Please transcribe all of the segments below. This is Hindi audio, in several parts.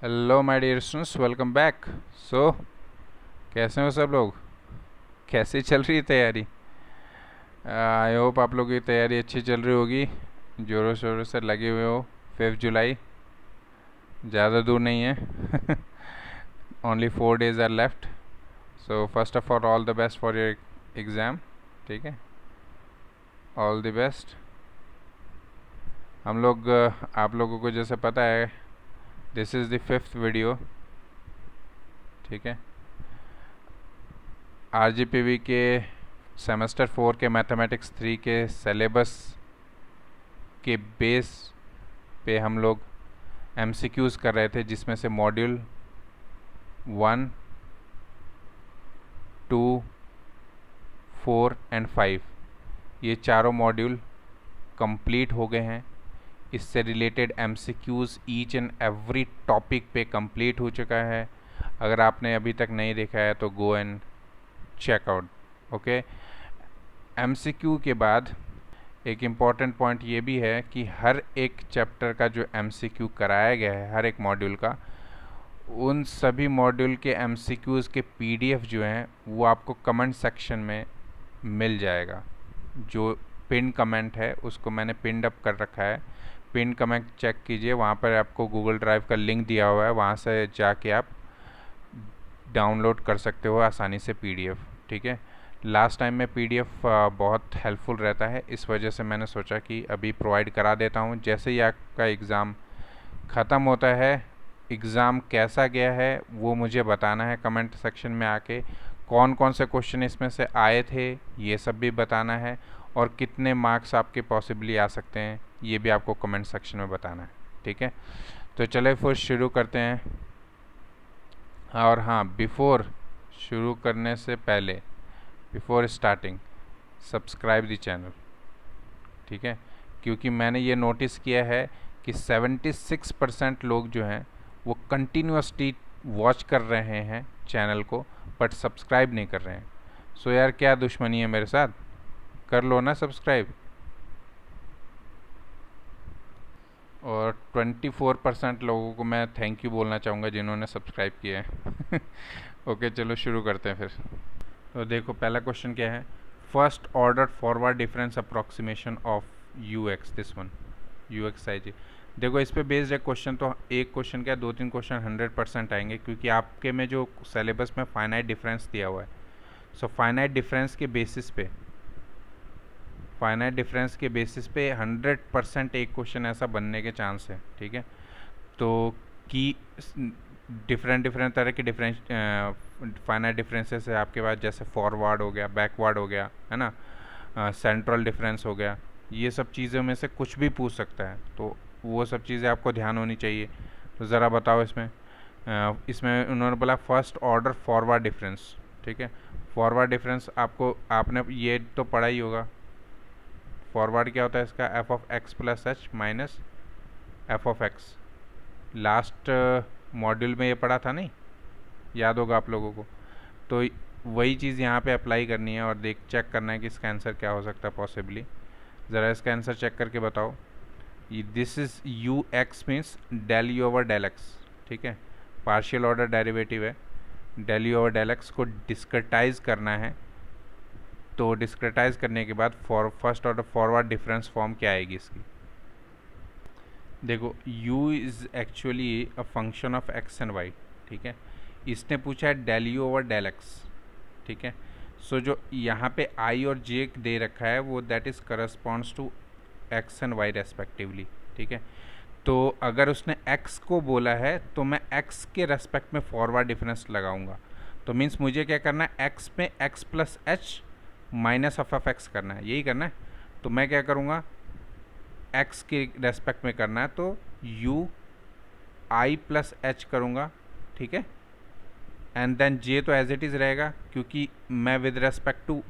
Hello my dear students, welcome back. So कैसे हो सब लोग? कैसी चल रही है तैयारी? आई होप आप लोगों की तैयारी अच्छी चल रही होगी, ज़ोरों शोरों से लगे हुए हो। 5 जुलाई ज़्यादा दूर नहीं है। Only 4 days are left. So first of all the best for your exam. ठीक है, ऑल द बेस्ट। हम लोग आप लोगों को जैसे पता है, this is the 5th video. ठीक है, आरजीपीवी के सेमेस्टर 4 के मैथमेटिक्स 3 के सिलेबस के बेस पे हम लोग एमसीक्यूज़ कर रहे थे, जिसमें से मॉड्यूल 1, 2, 4 एंड 5 ये चारों मॉड्यूल कंप्लीट हो गए हैं। इससे related MCQs each and every topic पे कंप्लीट हो चुका है। अगर आपने अभी तक नहीं देखा है तो go and check out. Okay, MCQ के बाद एक इम्पॉर्टेंट पॉइंट ये भी है कि हर एक चैप्टर का जो एमसीक्यू कराया गया है, हर एक मॉड्यूल का, उन सभी मॉड्यूल के एमसीक्यूज़ के पीडीएफ जो हैं वो आपको कमेंट सेक्शन में मिल जाएगा। जो पिन कमेंट है उसको मैंने पिंड अप कर रखा है। पिन कमेंट चेक कीजिए, वहाँ पर आपको गूगल ड्राइव का लिंक दिया हुआ है, वहाँ से जाके आप डाउनलोड कर सकते हो आसानी से पीडीएफ। ठीक है, लास्ट टाइम में पीडीएफ बहुत हेल्पफुल रहता है, इस वजह से मैंने सोचा कि अभी प्रोवाइड करा देता हूँ। जैसे ही आपका एग्ज़ाम ख़त्म होता है, एग्ज़ाम कैसा गया है वो मुझे बताना है कमेंट सेक्शन में आके। कौन कौन से क्वेश्चन इसमें से आए थे ये सब भी बताना है, और कितने मार्क्स आपके पॉसिबली आ सकते हैं ये भी आपको कमेंट सेक्शन में बताना है। ठीक है, तो चले फिर शुरू करते हैं। और हाँ, बिफोर शुरू करने से पहले, before starting, subscribe the channel. ठीक है, क्योंकि मैंने ये नोटिस किया है कि 76% लोग जो हैं वो कंटिन्यूसली वॉच कर रहे हैं चैनल को, बट सब्सक्राइब नहीं कर रहे हैं। सो यार, क्या दुश्मनी है मेरे साथ? कर लो ना सब्सक्राइब। और 24% लोगों को मैं थैंक यू बोलना चाहूँगा जिन्होंने सब्सक्राइब किया है। ओके, चलो शुरू करते हैं फिर। तो देखो, पहला क्वेश्चन क्या है? First order forward difference approximation of you x, this one, u x i g. देखो, इस पे बेस्ड है क्वेश्चन, तो एक क्वेश्चन क्या, 2-3 क्वेश्चन 100% आएंगे, क्योंकि आपके में जो सिलेबस में फाइनाइट डिफरेंस दिया हुआ है। सो फाइनाइट डिफरेंस के बेसिस पे, फाइनाइट डिफरेंस के बेसिस पे 100% एक क्वेश्चन ऐसा बनने के चांस है। ठीक है, तो की डिफरेंट डिफरेंट तरह के डिफरेंस फाइनाइट डिफरेंसेस है आपके पास, जैसे फॉरवर्ड हो गया, बैकवर्ड हो गया, है ना, सेंट्रल डिफरेंस हो गया। ये सब चीज़ों में से कुछ भी पूछ सकता है, तो वो सब चीज़ें आपको ध्यान होनी चाहिए। तो ज़रा बताओ इसमें, इसमें उन्होंने बोला फर्स्ट ऑर्डर फॉरवर्ड डिफरेंस। ठीक है, फॉरवर्ड डिफरेंस आपको, आपने ये तो पढ़ा ही होगा। फॉरवर्ड क्या होता है इसका? F of x plus H minus F of x. Last module में ये पढ़ा था नहीं? याद होगा आप लोगों को। तो वही चीज़ यहाँ पे अप्लाई करनी है और देख चेक करना है कि इसका आंसर क्या हो सकता है पॉसिबली। ज़रा इसका आंसर चेक करके बताओ। This is u x means del u over del x. ठीक है, पार्शियल ऑर्डर डेरिवेटिव है। Del u over del x को डिस्क्रिटाइज करना है, तो डिस्क्रिटाइज करने के बाद first order forward difference form क्या आएगी इसकी? देखो, u is actually a function of x and y। ठीक है, इसने पूछा है del u over del x. ठीक है, सो जो यहाँ पे i और j दे रखा है वो that is corresponds to x and y respectively. ठीक है, तो अगर उसने x को बोला है तो मैं x के रेस्पेक्ट में फॉरवर्ड डिफरेंस लगाऊंगा। तो मीन्स मुझे क्या करना है, x में x plus H minus of x करना है, यही करना है। तो मैं क्या करूँगा, x के रेस्पेक्ट में करना है, तो u i प्लस एच करूँगा। ठीक है, एंड देन j तो एज इट इज़ रहेगा, क्योंकि मैं with respect to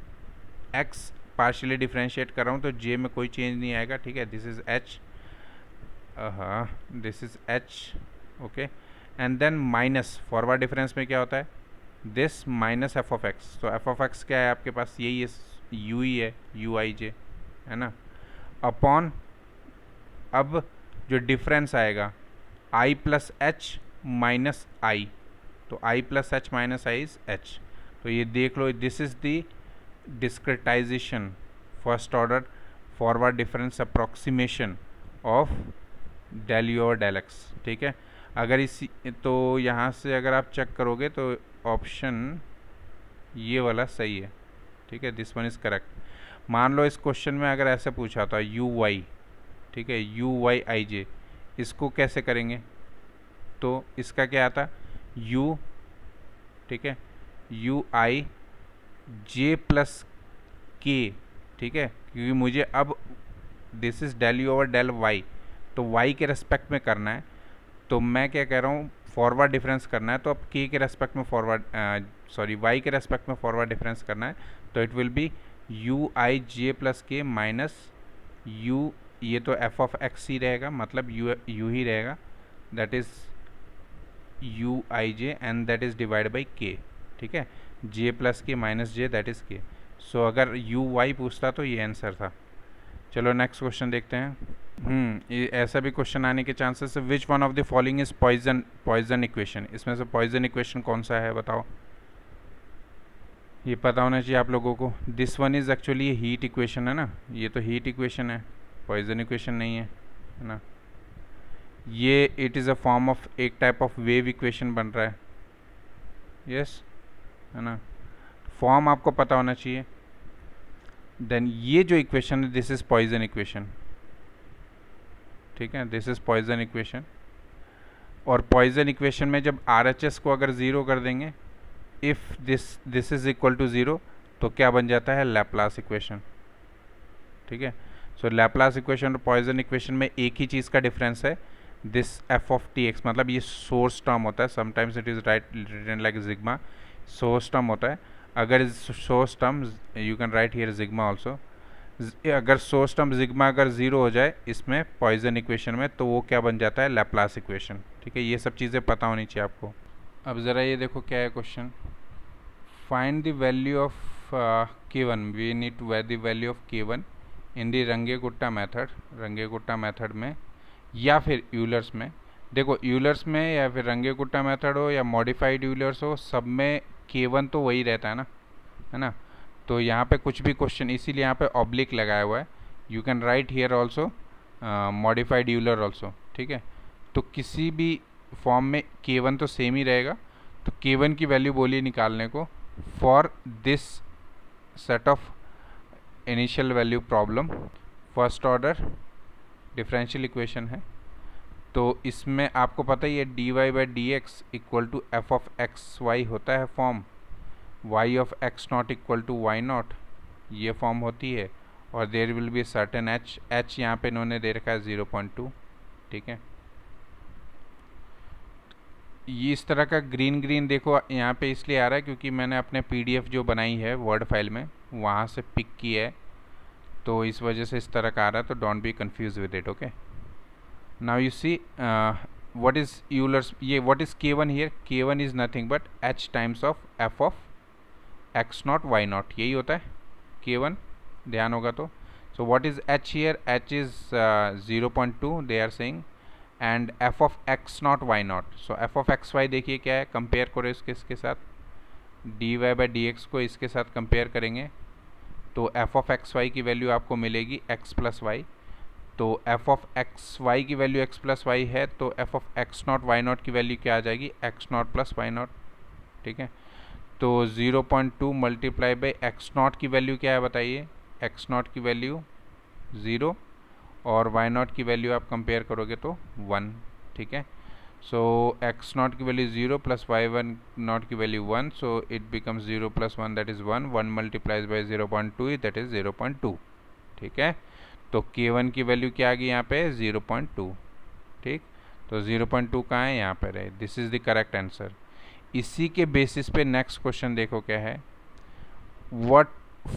x partially differentiate कर रहा हूँ, तो j में कोई चेंज नहीं आएगा। ठीक है, दिस इज़ h, हाँ this is h। Okay, and then minus forward difference में क्या होता है, this minus F of x. तो एफ ऑफ एक्स क्या है आपके पास, यही है, यू ही है, यू आई जे, है ना, अपॉन, अब जो डिफरेंस आएगा i plus H minus i, तो i plus H minus i is h. तो ये देख लो, this is the discretization first order forward difference approximation of del u और डेल एक्स। ठीक है, अगर इसी तो यहाँ से अगर आप चेक करोगे तो ऑप्शन ये वाला सही है। ठीक है, दिस वन इज़ करेक्ट। मान लो इस क्वेश्चन में अगर ऐसे पूछा था यू वाई, ठीक है, यू वाई आई जे, इसको कैसे करेंगे? तो इसका क्या आता, यू, ठीक है, यू आई जे प्लस के, ठीक है, क्योंकि मुझे अब this is del u over del y, तो वाई के रेस्पेक्ट में करना है, तो मैं क्या कह रहा हूँ, फॉरवर्ड डिफरेंस करना है, तो अब के रेस्पेक्ट में फॉरवर्ड, सॉरी वाई के रेस्पेक्ट में फॉरवर्ड डिफरेंस करना है, तो it will be U I J plus के माइनस यू, ये तो एफ ऑफ एक्स ही रहेगा, मतलब यू ही रहेगा, that is U I J and that is divide by के। ठीक है, जे प्लस के माइनस जे दैट इज़ के। सो अगर यू वाई पूछता तो ये आंसर था। चलो नेक्स्ट क्वेश्चन देखते हैं। ये ऐसा भी क्वेश्चन आने के चांसेस है, which one of the following is Poisson equation, इसमें से पॉइजन इक्वेशन कौन सा है बताओ, ये पता होना चाहिए आप लोगों को। This one is actually heat equation है ना, ये तो हीट इक्वेशन है, पॉइजन इक्वेशन नहीं है ना। ये it is a form of एक टाइप ऑफ वेव इक्वेशन बन रहा है, यस है ना, फॉर्म आपको पता होना चाहिए। देन ये जो इक्वेशन है दिस इज पॉइजन इक्वेशन, ठीक है, दिस इज पॉइजन इक्वेशन। और पॉइजन इक्वेशन में जब RHS को अगर ज़ीरो कर देंगे, if this is equal to zero, तो क्या बन जाता है, लैप्लास इक्वेशन। ठीक है, सो लैप्लास इक्वेशन और पॉइजन इक्वेशन में एक ही चीज़ का डिफरेंस है, this f of t x, मतलब ये सोर्स टर्म होता है, sometimes it is write written like sigma, source term होता है। अगर source term, you can write here sigma also, अगर सोर्स टर्म जिग्मा अगर ज़ीरो हो जाए इसमें पॉइजन इक्वेशन में, तो वो क्या बन जाता है, लैप्लास इक्वेशन। ठीक है, ये सब चीज़ें पता होनी चाहिए आपको। अब ज़रा ये देखो क्या है question, find the value of K1, we need to the value of K1 in the Runge Kutta method, Runge Kutta method में या फिर यूलर्स में। देखो यूलर्स में या फिर रंगे-गुट्टा मेथड हो या मॉडिफाइड यूलर्स हो, सब में K1 तो वही रहता है ना। तो यहाँ पे कुछ भी क्वेश्चन, इसीलिए यहाँ पे ऑब्लिक लगाया हुआ है, you can write here also modified Euler also. ठीक है, तो किसी भी फॉर्म में K1 तो सेम ही रहेगा, तो K1 की वैल्यू बोलिए निकालने को for this set of initial value problem, first order differential equation है। तो इसमें आपको पता ही है dy by D x equal to f of x y होता है form, y of x not equal to y not, ये फॉर्म होती है, और there will be certain h यहाँ पे इन्होंने दे रखा है 0.2। ठीक है, ये इस तरह का ग्रीन देखो यहाँ पे इसलिए आ रहा है क्योंकि मैंने अपने PDF जो बनाई है वर्ड फाइल में वहाँ से पिक की है, तो इस वजह से इस तरह का आ रहा है, तो don't be confuse with it. Okay, now you see what is Euler's, ये what is K1 here, K1 is nothing but h times of f of x not y not, यही होता है K1, ध्यान होगा तो। So what is h here, h is 0.2 they are saying, and f of x not y not. So f of x y देखिए क्या है, कंपेयर करो इसके साथ, dy बाई डी एक्स को इसके साथ कंपेयर करेंगे, तो f ऑफ एक्स वाई की वैल्यू आपको मिलेगी x प्लस वाई, तो f ऑफ एक्स वाई की वैल्यू x प्लस वाई है, तो f of x not y not की वैल्यू क्या आ जाएगी, x not plus y not. ठीक है, तो 0.2 मल्टीप्लाई बाई एक्स नॉट की वैल्यू क्या है बताइए, एक्स नॉट की वैल्यू 0 और वाई नॉट की वैल्यू आप कंपेयर करोगे तो 1। ठीक है, सो एक्स नॉट की value 0 plus y one not की value 1, so it becomes 0 plus 1 that is 1, 1 multiplies by 0.2 that is 0.2। ठीक है, तो K1 की वैल्यू क्या आ गई यहाँ पे, 0.2। ठीक, तो 0.2 कहाँ है, यहाँ पर है, this is the correct answer. इसी के बेसिस पे नेक्स्ट क्वेश्चन देखो क्या है, व्हाट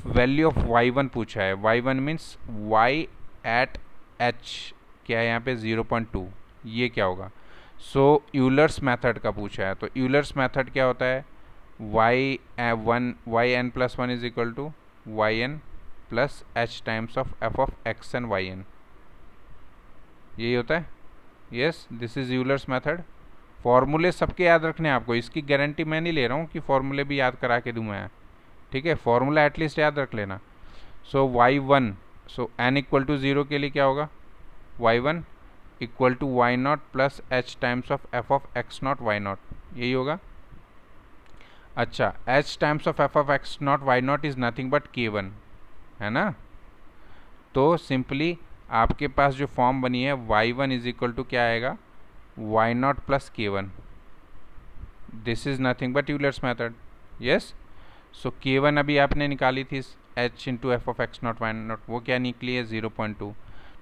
वैल्यू ऑफ y1 पूछा है, y1 means y eight h, क्या है यहाँ पे 0.2, ये क्या होगा। सो यूलर्स मेथड का पूछा है, तो यूलर्स मेथड क्या होता है, yn plus 1 is equal to yn plus h times of f of x and yn, यही होता है। Yes, this is Euler's method फॉर्मूले सबके याद रखने हैं आपको, इसकी गारंटी मैं नहीं ले रहा हूँ कि फॉर्मूले भी याद करा के दूँ मैं, ठीक है। फॉर्मूला एटलीस्ट याद रख लेना। So y1, so n equal to 0 के लिए क्या होगा, y1 equal to y not plus h times of F of x not y not, यही होगा। अच्छा, h times of F of x not y not is nothing but k1, है ना। तो सिंपली आपके पास जो फॉर्म बनी है y1 इज इक्वल टू क्या आएगा, y not plus k1, this is nothing but Euler's method, yes. So k1 अभी आपने निकाली थी h into f of x not y not, वो क्या निकली है 0.2,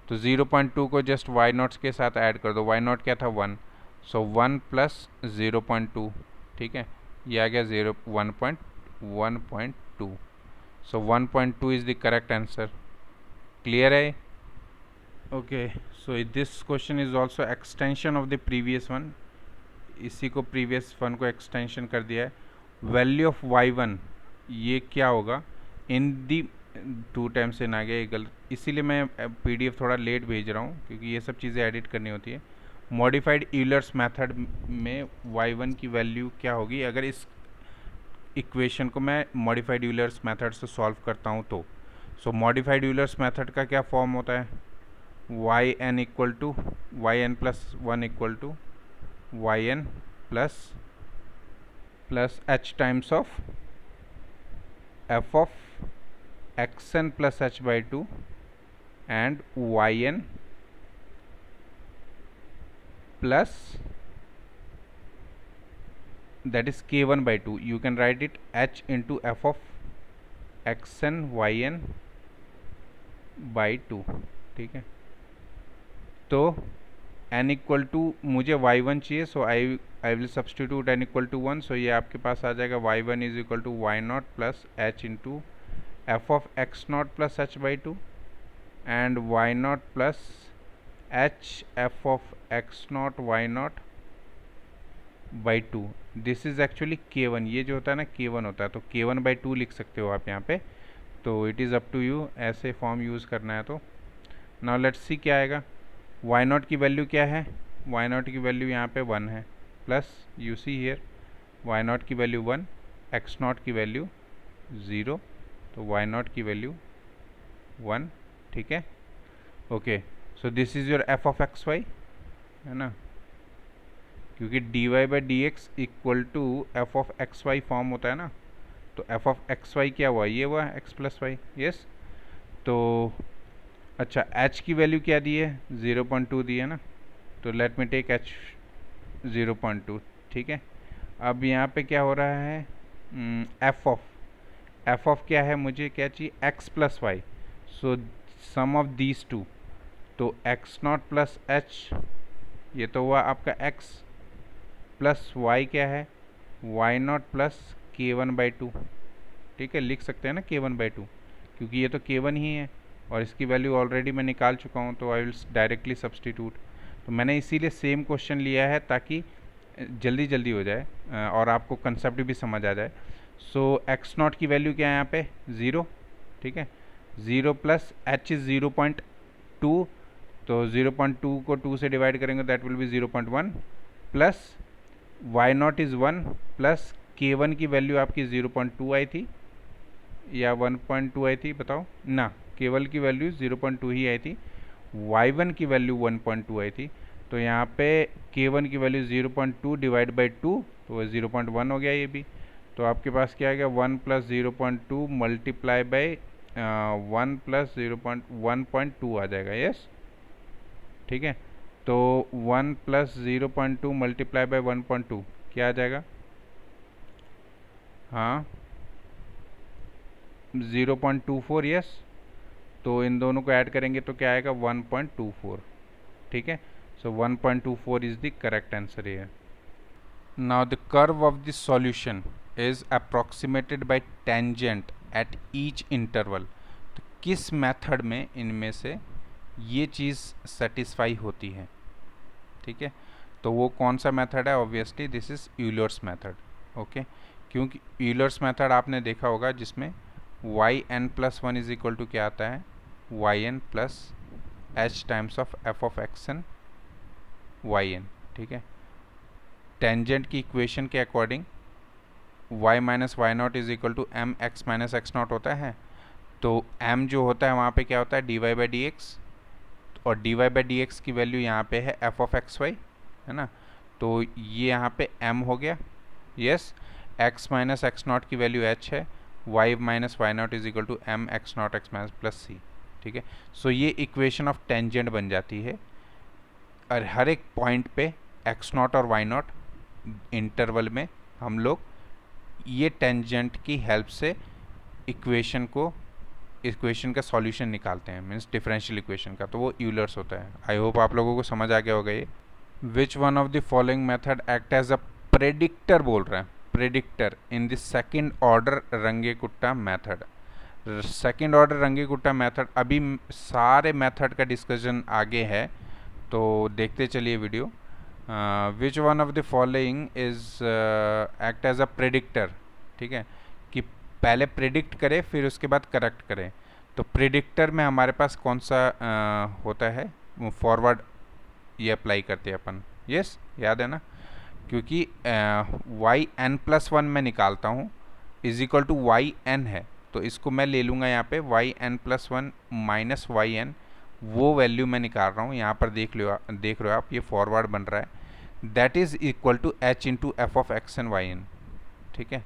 तो 0.2 को जस्ट वाई नॉट्स के साथ ऐड कर दो, वाई नॉट क्या था 1, सो 1 प्लस 0.2, ठीक है, ये आ गया 1.2, so 1.2 is the correct answer. Clear है? Okay, so this question is also extension of the previous one, इसी को प्रीवियस वन को एक्सटेंशन कर दिया है। वैल्यू ऑफ y1 ये क्या होगा, इन दी 2 टाइम्स इन आ गया ये गलत, इसीलिए मैं PDF थोड़ा लेट भेज रहा हूँ क्योंकि ये सब चीज़ें एडिट करनी होती है। मॉडिफाइड यूलर्स मेथड में y1 की वैल्यू क्या होगी अगर इस इक्वेशन को मैं मॉडिफाइड यूलर्स मेथड से सॉल्व करता हूँ तो। सो मॉडिफाइड यूलर्स मेथड का क्या फॉर्म होता है, yn equal to yn plus 1 equal to yn plus h times of f of xn plus h by 2 and yn plus that is k1 by 2, you can write it h into f of xn yn by 2, ठीक है। तो n इक्वल टू मुझे y1 चाहिए, so I will substitute n equal to 1, so ये आपके पास आ जाएगा y1 is equal to y not plus h into f of x not plus h by 2 and y not plus h f of x not y not by 2, this is actually k1, ये जो होता है ना k1 होता है, तो k1 बाई 2 लिख सकते हो आप यहाँ पे, तो it is up to you ऐसे फॉर्म यूज़ करना है। तो नाउ लेट्स सी क्या आएगा, वाई नॉट की वैल्यू क्या है, वाई नॉट की वैल्यू यहाँ पे 1 है, plus you see here y not की वैल्यू 1, एक्स नॉट की वैल्यू 0, तो वाई नॉट की वैल्यू 1, ठीक है। Okay, so this is your f of x y, है ना, क्योंकि dy by D x equal to f of x y form होता है ना, तो एफ ऑफ एक्स वाई क्या हुआ, ये हुआ एक्स प्लस वाई, यस। तो अच्छा, h की वैल्यू क्या दी है, 0.2 दी है ना, तो लेट मी टेक h 0.2, ठीक है। अब यहाँ पे क्या हो रहा है, एफ ऑफ क्या है, मुझे क्या चाहिए, x plus y, so sum of these two, तो x नॉट प्लस h, ये तो हुआ आपका x प्लस y क्या है, y not plus k1 by 2, ठीक है, लिख सकते हैं ना k1 बाई 2, क्योंकि ये तो k1 ही है और इसकी वैल्यू ऑलरेडी मैं निकाल चुका हूँ, तो आई विल डायरेक्टली सब्सटीट्यूट। तो मैंने इसीलिए सेम क्वेश्चन लिया है ताकि जल्दी जल्दी हो जाए और आपको कंसेप्ट भी समझ आ जाए। सो एक्स नॉट की वैल्यू क्या है यहाँ पे 0, ठीक है, 0 प्लस h इज़ 0.2, तो 0.2 को 2 से डिवाइड करेंगे that will be 0.1 plus y not is 1 plus k1 की वैल्यू आपकी 0.2 आई थी या 1.2 आई थी, बताओ ना, केवल की वैल्यू 0.2 ही आई थी, y1 की वैल्यू 1.2 आई थी, तो यहाँ पे k1 की वैल्यू 0.2 डिवाइड बाई 2, तो 0.1 हो गया ये भी। तो आपके पास क्या आ गया, 1 प्लस 0.2 मल्टीप्लाई बाई 1 प्लस 0.1.2 आ जाएगा, यस, ठीक है। तो 1 प्लस 0.2 मल्टीप्लाई बाई 1.2 क्या आ जाएगा, हाँ 0.24, यस। तो इन दोनों को ऐड करेंगे तो क्या आएगा 1.24, ठीक है। So 1.24 is the correct answer here. Now the curve of the solution is approximated by tangent at each interval, तो किस मेथड में इनमें से ये चीज़ सेटिस्फाई होती है, ठीक है। तो वो कौन सा मेथड है, obviously this is Euler's method, okay, क्योंकि यूलर्स मेथड आपने देखा होगा जिसमें yn plus 1 is equal to क्या आता है, yn plus h times of f of xn yn, ठीक है। टेंजेंट की इक्वेशन के according y minus y not is equal to m x minus x not होता है। तो m जो होता है वहाँ पे क्या होता है, dy बाई डी एक्स, और dy बाई डी एक्स की वैल्यू यहाँ पे है f ऑफ एक्स वाई, है ना। तो ये यहाँ पे m हो गया, yes. x minus x not की वैल्यू h है, y minus y not is equal to m x not x minus plus c, ठीक है। सो ये इक्वेशन ऑफ टेंजेंट बन जाती है, और हर एक पॉइंट पे एक्स नॉट और वाई नॉट इंटरवल में हम लोग ये टेंजेंट की हेल्प से इक्वेशन का सॉल्यूशन निकालते हैं, मीन्स डिफरेंशियल इक्वेशन का। तो वो यूलर्स होता है। आई होप आप लोगों को समझ आ गया होगा ये। Which one of the following method act as a predictor बोल रहे हैं, predictor in the second order Runge Kutta method. Second order Runge Kutta method, अभी सारे मेथड का डिस्कशन आगे है, तो देखते चलिए video. Which one of the following is act as a predictor, ठीक है, कि पहले प्रिडिक्ट करे फिर उसके बाद करेक्ट करे। तो प्रिडिक्टर में हमारे पास कौन सा होता है, फॉरवर्ड ये अप्लाई करते हैं अपन, यस, याद है ना। क्योंकि वाई एन प्लस वन में निकालता हूँ is equal to y n है, तो इसको मैं ले लूँगा यहाँ पे y n plus one minus y n, वो वैल्यू मैं निकाल रहा हूँ। यहाँ पर देख रहे हो आप, ये फॉरवर्ड बन रहा है, that is equal to h into f of x n y n, ठीक है।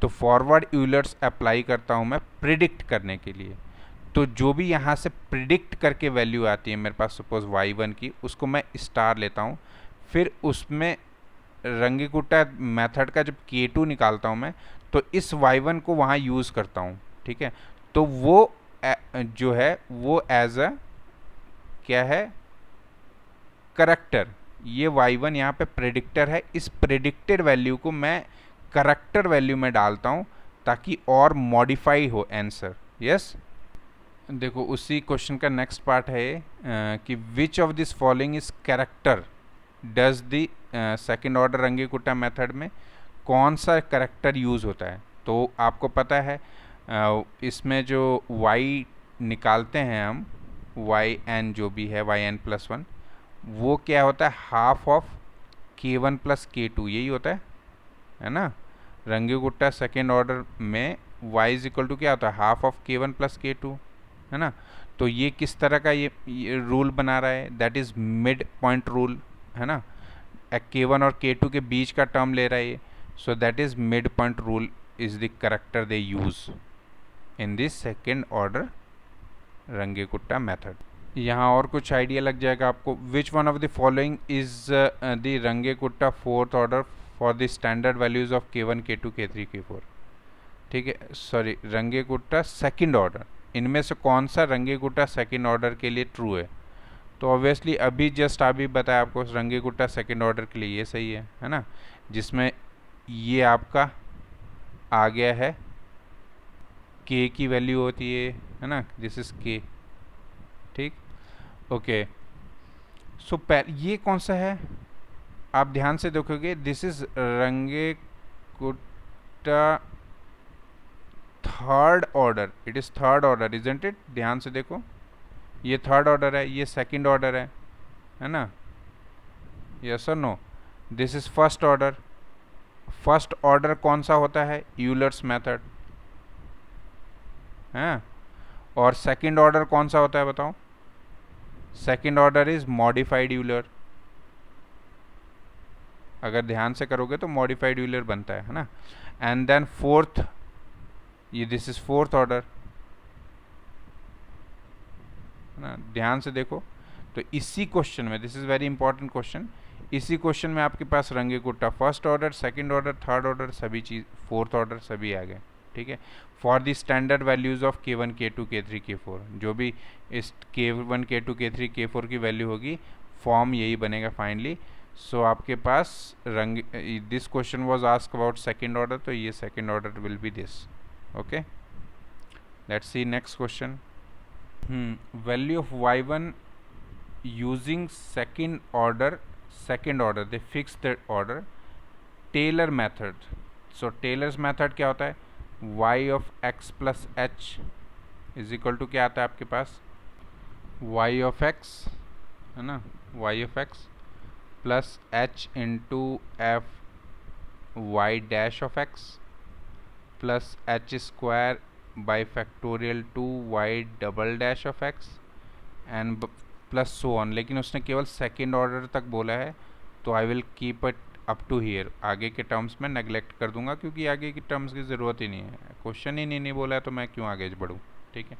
तो फॉरवर्ड यूलर्स अप्लाई करता हूँ मैं प्रिडिक्ट करने के लिए। तो जो भी यहाँ से प्रिडिक्ट करके वैल्यू आती है मेरे पास, सपोज y1 की, उसको मैं स्टार लेता हूँ, फिर उसमें रंगे-कुट्टा मेथड का जब k2 निकालता हूँ मैं, तो इस y1 को वहाँ यूज़ करता हूँ, ठीक है। तो वो जो है वो एज अ क्या है, करेक्टर, ये y1 यहाँ पे प्रेडिक्टर है, इस प्रेडिक्टेड वैल्यू को मैं करेक्टर वैल्यू में डालता हूँ ताकि और मॉडिफाई हो आंसर, यस। देखो उसी क्वेश्चन का नेक्स्ट पार्ट है कि which of this following is character does the second order Runge Kutta method में कौन सा कैरेक्टर यूज़ होता है। तो आपको पता है इसमें जो y निकालते हैं हम, वाई एन जो भी है, वाई एन प्लस वन, वो क्या होता है, half of k1 plus k2, यही होता है ना। रंगे-कुट्टा सेकेंड ऑर्डर में y इज इक्वल टू क्या होता है, half of k1 plus k2, है ना। तो ये किस तरह का ये रूल बना रहा है, that is mid point rule, है ना। k1 और k2 के बीच का टर्म ले रहा है ये, so that is mid point rule is the character they use in this second order Runge Kutta method. यहाँ और कुछ आइडिया लग जाएगा आपको। Which one of the following is the Runge Kutta fourth order for the standard values of k1 k2 k3 k4, ठीक है, सॉरी, रंगे-कुट्टा सेकेंड ऑर्डर, इनमें से कौन सा रंगे-कुट्टा सेकेंड ऑर्डर के लिए ट्रू है। तो ऑब्वियसली अभी बताया आपको, रंगे-कुट्टा सेकेंड ऑर्डर के लिए ये सही है ना, जिसमें ये आपका आ गया है k की वैल्यू होती है ना, दिस इज k, ठीक, ओके। सो ये कौन सा है, आप ध्यान से देखोगे, this is Runge Kutta third order, it is third order, isn't it. ध्यान से देखो, ये थर्ड ऑर्डर है, ये सेकंड ऑर्डर है ना, यस और no. This is first order. First order कौन सा होता है, यूलर्स मेथड, है। और सेकंड ऑर्डर कौन सा होता है बताओ, second order is modified Euler. अगर ध्यान से करोगे तो मॉडिफाइड यूलर बनता है ना। एंड देन फोर्थ, ये दिस इज फोर्थ ऑर्डर, है ना। ध्यान से देखो, तो इसी क्वेश्चन में, this is very important question, इसी क्वेश्चन में आपके पास Runge Kutta first order, second order, third order, सभी चीज, फोर्थ ऑर्डर सभी आ गए, ठीक है। For the standard values of k1 k2 k3 k4, जो भी इस k1 k2 k3 k4 की वैल्यू होगी, फॉर्म यही बनेगा फाइनली। सो आपके पास this question was asked about second order, तो ये second order will be this, okay. Let's see next question. Value of y1 using second order they fix the order, Taylor method. So Taylor's method क्या होता है, y of x plus h is equal to क्या आता है आपके पास, y ऑफ x, है ना, y of x plus H into f y dash of x plus h square by factorial two y double dash of x and plus so on. लेकिन उसने केवल सेकेंड ऑर्डर तक बोला है, तो I will keep it up to here. आगे के टर्म्स में नेगलेक्ट कर दूंगा क्योंकि आगे की टर्म्स की ज़रूरत ही नहीं है, क्वेश्चन ही नहीं बोला है तो मैं क्यों आगे बढ़ूँ। ठीक है,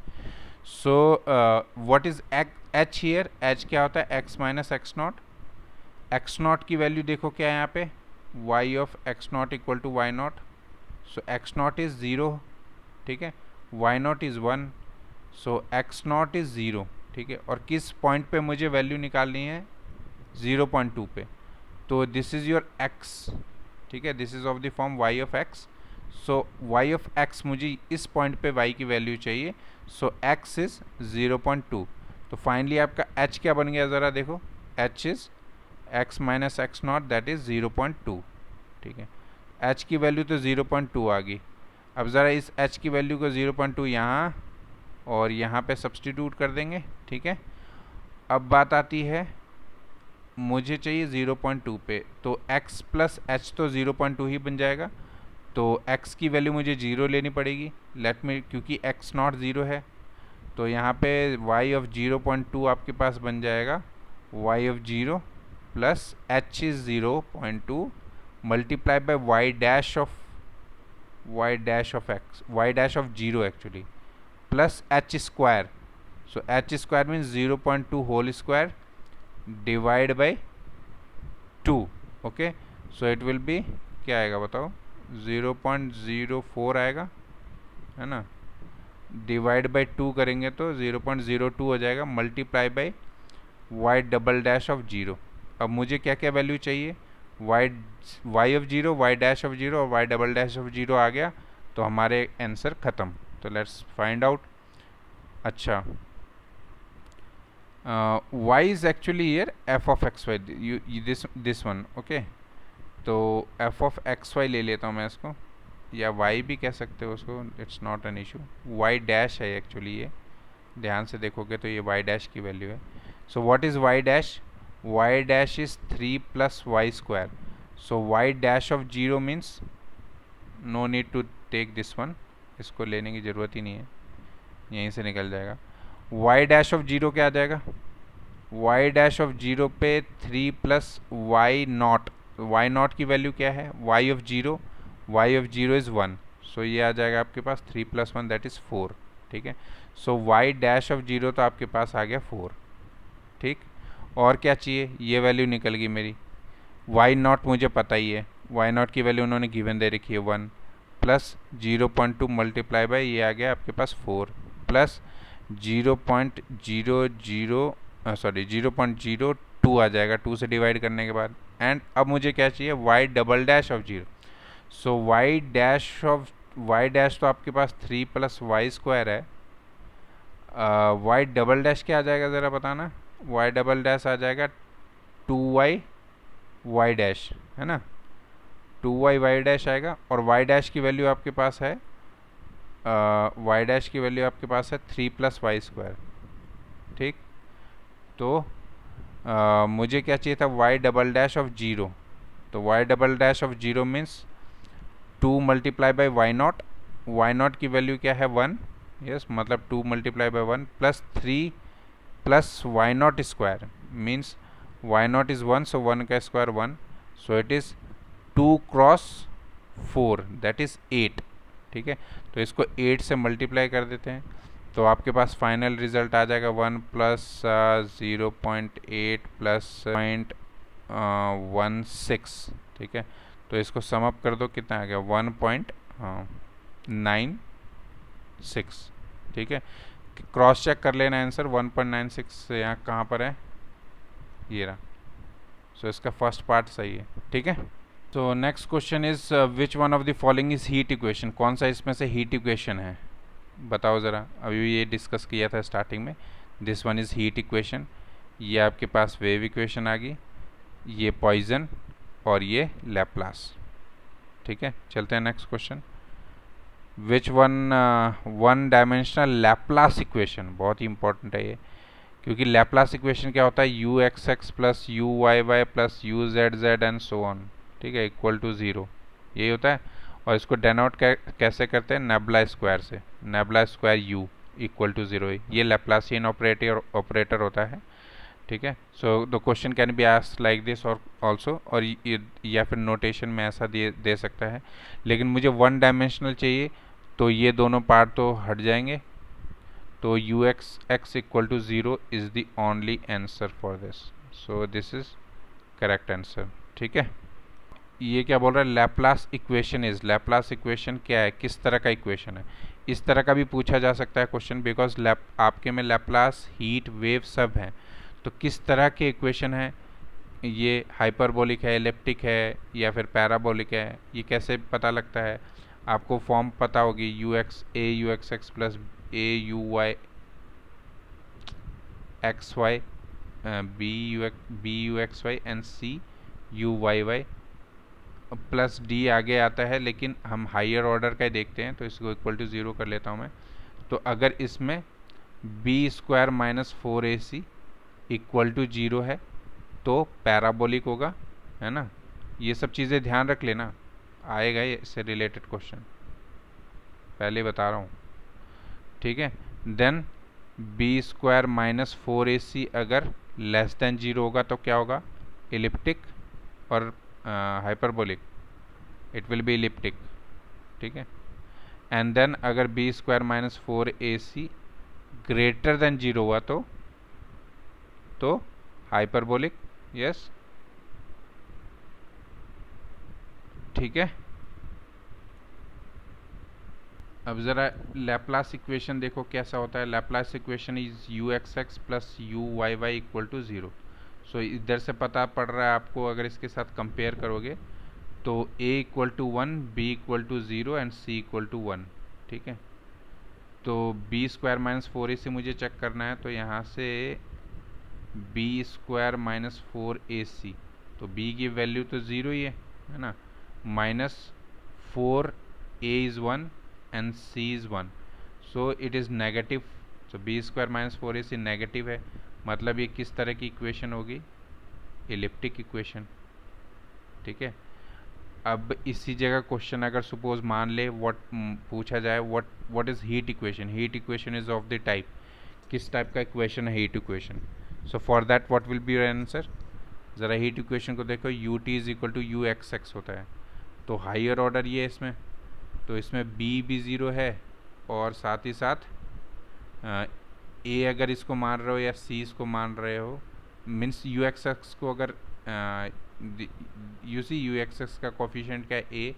so what is h here? H क्या होता है? X minus x not. X not की वैल्यू देखो क्या है यहाँ पे, y of x not equal to y not. So x not is zero, ठीक है, y not is one, so x not is zero. ठीक है, और किस पॉइंट पे मुझे वैल्यू निकालनी है? 0.2 पे। तो दिस इज़ योर एक्स, ठीक है, this is of the form y of x। So y of x मुझे इस पॉइंट पे y की वैल्यू चाहिए, सो x इज़ 0.2। तो फाइनली आपका h क्या बन गया ज़रा देखो, h is x minus x not that is 0.2। ठीक है, h की वैल्यू तो 0.2 आ गई। अब ज़रा इस h की वैल्यू को 0.2 यहाँ और यहाँ पे सब्स्टिट्यूट कर देंगे। ठीक है, अब बात आती है मुझे चाहिए 0.2 पे, तो x प्लस एच तो 0.2 ही बन जाएगा। तो x की वैल्यू मुझे 0 लेनी पड़ेगी, लेट मी, क्योंकि x नॉट 0 है। तो यहाँ पे y ऑफ 0.2 आपके पास बन जाएगा y of 0 plus h is 0.2 multiply by y dash of x, y dash of 0 actually, plus h square. So h square means 0.2 whole square divide by 2। Okay, so it will be, क्या आएगा बताओ, 0.04 आएगा, है ना, डिवाइड बाई 2 करेंगे तो 0.02 हो जाएगा, multiply by y double dash of 0। अब मुझे क्या क्या वैल्यू चाहिए? Y of 0, y dash of 0 और वाई डबल डैश ऑफ 0 आ गया, तो हमारे आंसर ख़त्म। तो लेट्स फाइंड आउट। अच्छा, y is actually here f of xy, this one, okay। तो f of xy ले लेता हूँ मैं इसको, या y भी कह सकते हो उसको, it's not an issue. y dash है एक्चुअली, ये ध्यान से देखोगे तो ये y डैश की वैल्यू है। So what is y dash? y dash is 3 plus y square. सो y dash of 0 means no need to take this one, इसको लेने की ज़रूरत ही नहीं है, यहीं से निकल जाएगा। y डैश ऑफ 0 क्या आ जाएगा? y डैश ऑफ 0 पे 3 plus y not, y not की वैल्यू क्या है? y of 0, y of 0 is 1, so ये आ जाएगा आपके पास 3 प्लस 1 दैट इज़ 4। ठीक है, सो y डैश ऑफ 0 तो आपके पास आ गया 4। ठीक, और क्या चाहिए? ये वैल्यू निकल गई मेरी। y नॉट मुझे पता ही है, y नॉट की वैल्यू उन्होंने गिवन दे रखी है 1, प्लस 0.2 मल्टीप्लाई बाई ये आ गया आपके पास 4, प्लस 0.02 आ जाएगा 2 से डिवाइड करने के बाद। एंड अब मुझे क्या चाहिए? y double dash of 0। So y dash तो आपके पास 3 प्लस वाई स्क्वायर है, y डबल डैश क्या आ जाएगा ज़रा बताना? y डबल डैश आ जाएगा 2y y डैश, है ना, 2y y डैश आएगा। और y डैश की वैल्यू आपके पास है, y डैश की वैल्यू आपके पास है 3 प्लस वाई स्क्वायर। ठीक, तो मुझे क्या चाहिए था? y double dash of 0। तो y double dash of 0 means 2 multiply by y not, y not की वैल्यू क्या है? 1, यस, मतलब 2 multiply by 1 plus 3 plus y not square means y not is 1, so 1 का square 1, so it is 2 cross 4 that is 8। ठीक है, तो इसको 8 से मल्टीप्लाई कर देते हैं, तो आपके पास फाइनल रिजल्ट आ जाएगा 1 प्लस 0.8 प्लस 0.16। ठीक है, तो इसको सम अप कर दो, कितना आ गया? 1.96। ठीक है, क्रॉस चेक कर लेना आंसर, 1.96 यहाँ कहाँ पर है? ये रहा। सो इसका फर्स्ट पार्ट सही है। ठीक है, तो next question is which one of the following is heat equation? कौन सा इसमें से हीट इक्वेशन है, बताओ ज़रा। अभी भी ये डिस्कस किया था स्टार्टिंग में, this one is heat equation. ये आपके पास वेव इक्वेशन आ गई, ये पॉइजन और ये लैप्लास। ठीक है, चलते हैं next question. Which one dimensional Laplace equation, बहुत ही इंपॉर्टेंट है ये। क्योंकि लैप्लास इक्वेशन क्या होता है, u x x plus u y y plus u z z and so on, ठीक है, इक्वल टू ज़ीरो, यही होता है। और इसको डेनोट कैसे करते हैं, नेबुला स्क्वायर से, nebula square u equal to zero, ये लैप्लासियन ऑपरेटर होता है, ठीक है। So the question can be asked like this और ऑल्सो, और या फिर नोटेशन में ऐसा दे सकता है, लेकिन मुझे वन डायमेंशनल चाहिए, तो ये दोनों पार्ट तो हट जाएंगे, तो u x x equal to zero is the only answer for this, so this is correct answer, ठीक है। ये क्या बोल रहा है, Laplace equation is, Laplace equation क्या है, किस तरह का इक्वेशन है, इस तरह का भी पूछा जा सकता है क्वेश्चन, बिकॉज आपके में लैप्लास, हीट, वेव सब हैं, तो किस तरह के इक्वेशन है, ये हाइपरबोलिक है, एलिप्टिक है, या फिर पैराबोलिक है, ये कैसे पता लगता है, आपको फॉर्म पता होगी, u x x plus a u y x y, b u x y and c u y y plus d आगे आता है, लेकिन हम हायर ऑर्डर का ही देखते हैं, तो इसको इक्वल टू ज़ीरो कर लेता हूँ मैं। तो अगर इसमें b square minus four a c equal to zero है तो पैराबोलिक होगा, है ना। ये सब चीज़ें ध्यान रख लेना, आएगा ये इससे रिलेटेड क्वेश्चन, पहले बता रहा हूँ, ठीक है। Then b square minus four a c अगर लेस देन ज़ीरो होगा तो क्या होगा, एलिप्टिक, और hyperbolic, it will B elliptic, ठीक है। एंड देन अगर B square minus four a C greater than zero हुआ तो हाइपरबोलिक, यस, ठीक है। अब ज़रा लैप्लास इक्वेशन देखो कैसा होता है, Laplace equation is u x x plus u y y equal to zero. So इधर से पता पड़ रहा है आपको, अगर इसके साथ कंपेयर करोगे तो a equal to one, b equal to zero and c equal to one, ठीक है। तो b square minus four a से मुझे चेक करना है, तो यहाँ से b square minus four a c, तो b की वैल्यू तो ज़ीरो ही है ना, minus four a is one and c is one, so it is negative, so b square minus four a c negative है, मतलब ये किस तरह की इक्वेशन होगी, एलिप्टिक इक्वेशन, ठीक है। अब इसी जगह क्वेश्चन अगर सपोज मान ले व्हाट पूछा जाए, what is heat equation, heat equation is of the type, किस टाइप का इक्वेशन है heat equation, so for that what will be your answer. ज़रा हीट इक्वेशन को देखो, u T is equal to you x x होता है, तो हाइयर ऑर्डर ये इसमें, तो इसमें बी भी ज़ीरो है, और साथ ही साथ ए अगर इसको मान रहे हो या सी इसको मान रहे हो, मीन्स यू एक्स एक्स को अगर you see u x x का कोफिशिएंट क्या है a,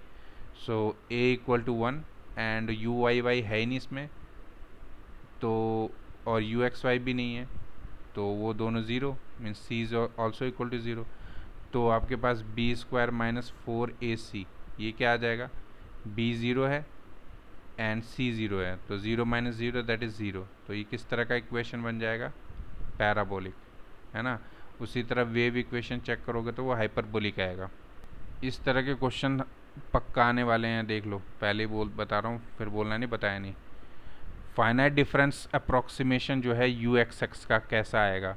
so a equal to one, and u y y है ही नहीं इसमें, तो और यू एक्स वाई भी नहीं है, तो वो दोनों zero, means c is also equal to zero, तो आपके पास b square minus four a c, ये क्या आ जाएगा, बी ज़ीरो है एंड सी ज़ीरो है, तो zero minus zero that is zero, तो ये किस तरह का इक्वेशन बन जाएगा, पैराबोलिक, है ना। उसी तरह वेव इक्वेशन चेक करोगे तो वो हाइपरबोलिक आएगा। इस तरह के क्वेश्चन पक्का आने वाले हैं, देख लो, पहले बता रहा हूँ, फिर बोलना नहीं, बताया नहीं। फाइनाइट डिफरेंस अप्रॉक्सीमेशन जो है यू एक्स एक्स का कैसा आएगा,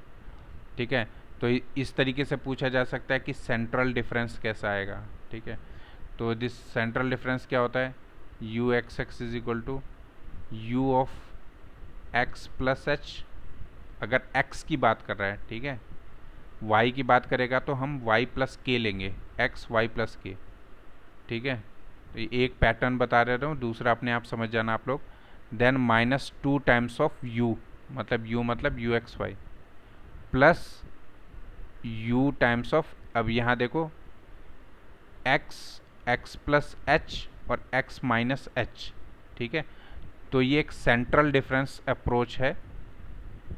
ठीक है, तो इस तरीके से पूछा जा सकता है कि सेंट्रल डिफरेंस कैसा आएगा, ठीक है। तो दिस सेंट्रल डिफरेंस क्या होता है, u x x is equal to u of x plus h, अगर x की बात कर रहा है, ठीक है, y की बात करेगा तो हम y प्लस के लेंगे, x y प्लस के, ठीक है। तो एक पैटर्न बता रहा हूँ, दूसरा अपने आप समझ जाना आप लोग। Then minus two times of u मतलब u x y plus u times of, अब यहाँ देखो x प्लस एच और x माइनस एच, ठीक है। तो ये एक सेंट्रल डिफरेंस अप्रोच है,